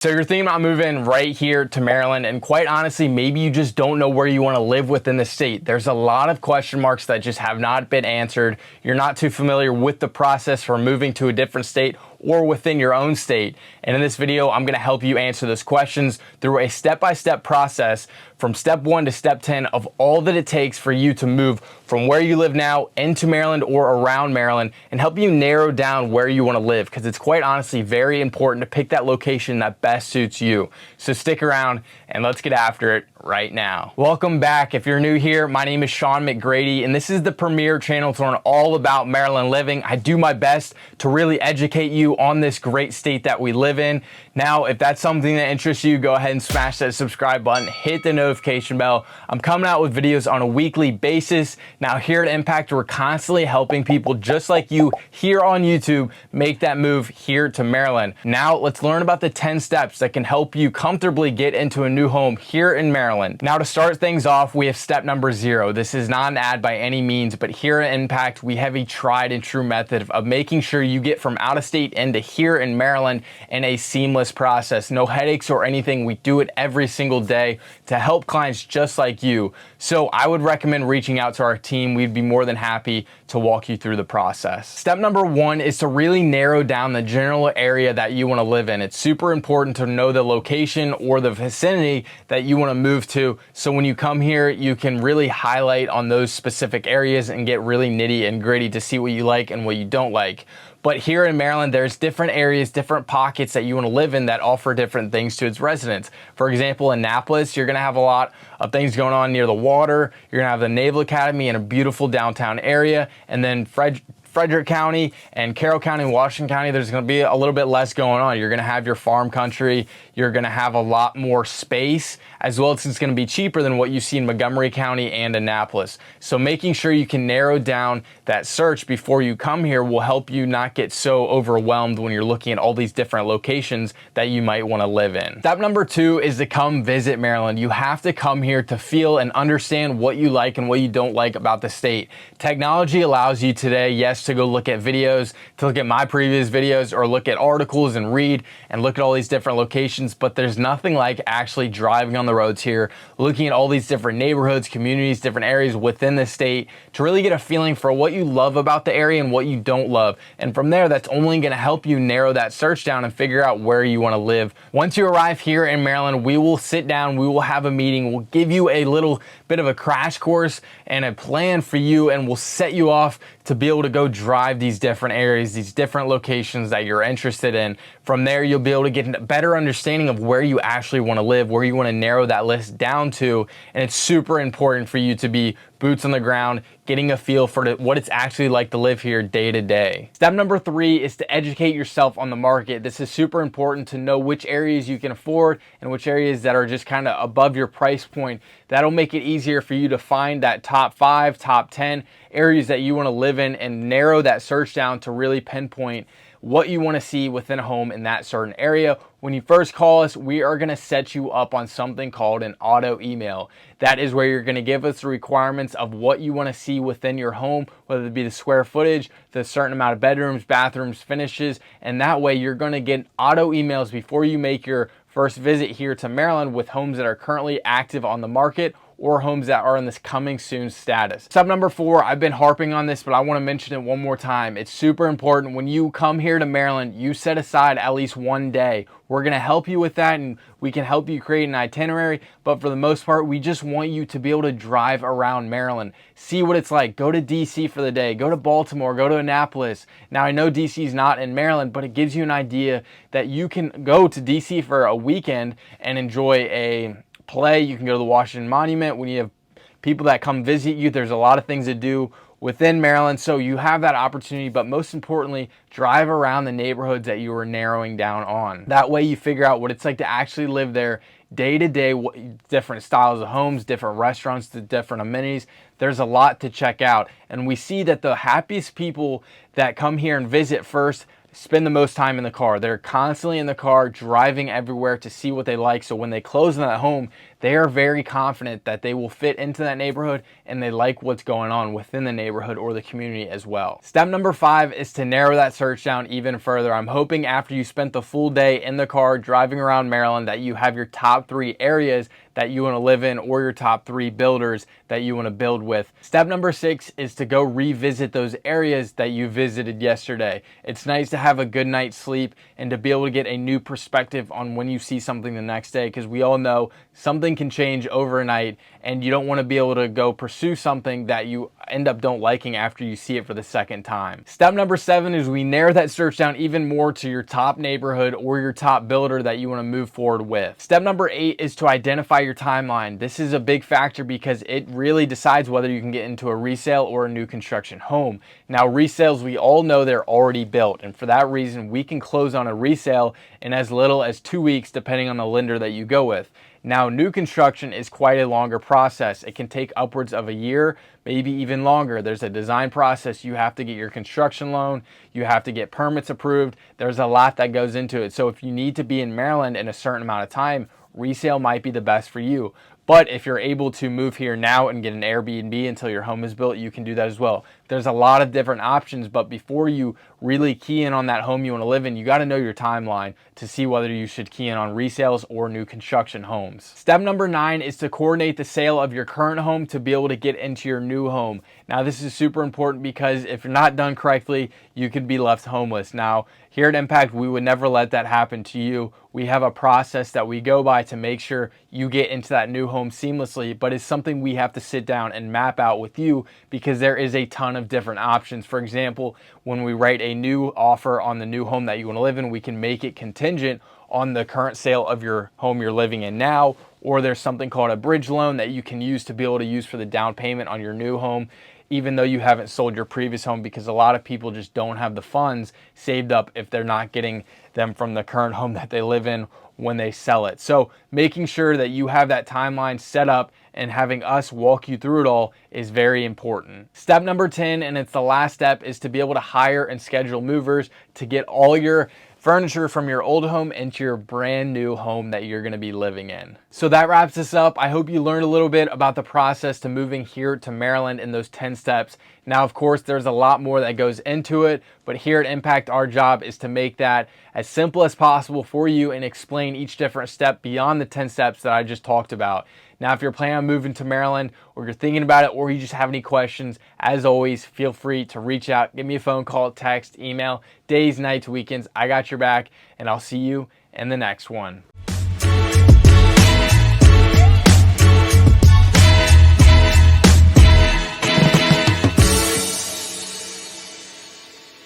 So you're thinking about moving right here to Maryland, and quite honestly, maybe you just don't know where you want to live within the state. There's a lot of question marks that just have not been answered. You're not too familiar with the process for moving to a different state or within your own state. And in this video, I'm going to help you answer those questions through a step-by-step process from step 1 to step 10 of all that it takes for you to move from where you live now into Maryland or around Maryland, and help you narrow down where you want to live, because it's quite honestly very important to pick that location that best suits you. So stick around and let's get after it right now. Welcome back. If you're new here, my name is Sean McGrady, and this is the premier channel to learn all about Maryland living. I do my best to really educate you on this great state that we live in. Now, if that's something that interests you, go ahead and smash that subscribe button, hit the notification bell. I'm coming out with videos on a weekly basis. Now, here at Impact, we're constantly helping people just like you here on YouTube make that move here to Maryland. Now, let's learn about the 10 steps that can help you comfortably get into a new home here in Maryland. Now, to start things off, we have step number 0. This is not an ad by any means, but here at Impact, we have a tried and true method of making sure you get from out of state into here in Maryland in a seamless process. No headaches or anything. We do it every single day to help clients just like you. So I would recommend reaching out to our team. We'd be more than happy to walk you through the process. Step number 1 is to really narrow down the general area that you want to live in. It's super important to know the location or the vicinity that you want to move to, so when you come here, you can really highlight on those specific areas and get really nitty and gritty to see what you like and what you don't like. But here in Maryland, there's different areas, different pockets that you want to live in that offer different things to its residents. For example, in Annapolis, you're going to have a lot of things going on near the water. You're going to have the Naval Academy in a beautiful downtown area. And then Frederick County and Carroll County and Washington County, there's going to be a little bit less going on. You're going to have your farm country. You're going to have a lot more space, as well as it's going to be cheaper than what you see in Montgomery County and Annapolis. So making sure you can narrow down that search before you come here will help you not get so overwhelmed when you're looking at all these different locations that you might want to live in. Step number 2 is to come visit Maryland. You have to come here to feel and understand what you like and what you don't like about the state. Technology allows you today, yes, to go look at videos, to look at my previous videos, or look at articles and read and look at all these different locations, but there's nothing like actually driving on the roads here, looking at all these different neighborhoods, communities, different areas within the state to really get a feeling for what you love about the area and what you don't love. And from there, that's only going to help you narrow that search down and figure out where you want to live. Once you arrive here in Maryland, we will sit down, we will have a meeting, we'll give you a little bit of a crash course and a plan for you, and we'll set you off to be able to go drive these different areas, these different locations that you're interested in. From there, you'll be able to get a better understanding of where you actually want to live, where you want to narrow that list down to. And it's super important for you to be boots on the ground, getting a feel for what it's actually like to live here day to day. Step number 3 is to educate yourself on the market. This is super important to know which areas you can afford and which areas that are just kind of above your price point. That'll make it easier for you to find that top 5, top 10 areas that you want to live in and narrow that search down to really pinpoint what you want to see within a home in that certain area. When you first call us, we are going to set you up on something called an auto email. That is where you're going to give us the requirements of what you want to see within your home, whether it be the square footage, the certain amount of bedrooms, bathrooms, finishes, and that way you're going to get auto emails before you make your first visit here to Maryland with homes that are currently active on the market or homes that are in this coming soon status. Step number 4, I've been harping on this, but I want to mention it one more time. It's super important when you come here to Maryland, you set aside at least one day. We're going to help you with that, and we can help you create an itinerary, but for the most part, we just want you to be able to drive around Maryland, see what it's like. Go to DC for the day, go to Baltimore, go to Annapolis. Now, I know DC is not in Maryland, but it gives you an idea that you can go to DC for a weekend and enjoy a play. You can go to the Washington Monument. When you have people that come visit you, there's a lot of things to do within Maryland, so you have that opportunity, but most importantly, drive around the neighborhoods that you are narrowing down on. That way you figure out what it's like to actually live there day to day, different styles of homes, different restaurants, the different amenities. There's a lot to check out, and we see that the happiest people that come here and visit first spend the most time in the car. They're constantly in the car, driving everywhere to see what they like. So when they close on that home, they are very confident that they will fit into that neighborhood and they like what's going on within the neighborhood or the community as well. Step number 5 is to narrow that search down even further. I'm hoping after you spent the full day in the car driving around Maryland that you have your top 3 areas that you want to live in or your top 3 builders that you want to build with. Step number 6 is to go revisit those areas that you visited yesterday. It's nice to have a good night's sleep and to be able to get a new perspective on when you see something the next day, because we all know something can change overnight and you don't want to be able to go pursue something that you end up don't liking after you see it for the second time. Step number 7 is we narrow that search down even more to your top neighborhood or your top builder that you want to move forward with. Step number 8 is to identify your timeline. This is a big factor because it really decides whether you can get into a resale or a new construction home. Now, resales, we all know they're already built, and for that reason we can close on a resale in as little as 2 weeks depending on the lender that you go with. Now, new construction is quite a longer process. It can take upwards of a year, maybe even longer. There's a design process. You have to get your construction loan. You have to get permits approved. There's a lot that goes into it. So if you need to be in Maryland in a certain amount of time, resale might be the best for you. But if you're able to move here now and get an Airbnb until your home is built, you can do that as well. There's a lot of different options, but before you really key in on that home you want to live in, you got to know your timeline to see whether you should key in on resales or new construction homes. Step number 9 is to coordinate the sale of your current home to be able to get into your new home. Now, this is super important because if you're not done correctly, you could be left homeless. Now, here at Impact, we would never let that happen to you. We have a process that we go by to make sure you get into that new home seamlessly, but it's something we have to sit down and map out with you because there is a ton of different options. For example, when we write a new offer on the new home that you want to live in, we can make it contingent on the current sale of your home you're living in now, or there's something called a bridge loan that you can use to be able to use for the down payment on your new home, even though you haven't sold your previous home, because a lot of people just don't have the funds saved up if they're not getting them from the current home that they live in when they sell it. So making sure that you have that timeline set up and having us walk you through it all is very important. Step number 10, and it's the last step, is to be able to hire and schedule movers to get all your furniture from your old home into your brand new home that you're going to be living in. So that wraps us up. I hope you learned a little bit about the process to moving here to Maryland in those 10 steps. Now, of course, there's a lot more that goes into it, but here at Impact, our job is to make that as simple as possible for you and explain each different step beyond the 10 steps that I just talked about. Now, if you're planning on moving to Maryland or you're thinking about it or you just have any questions, as always, feel free to reach out. Give me a phone call, text, email, days, nights, weekends. I got your back, and I'll see you in the next one.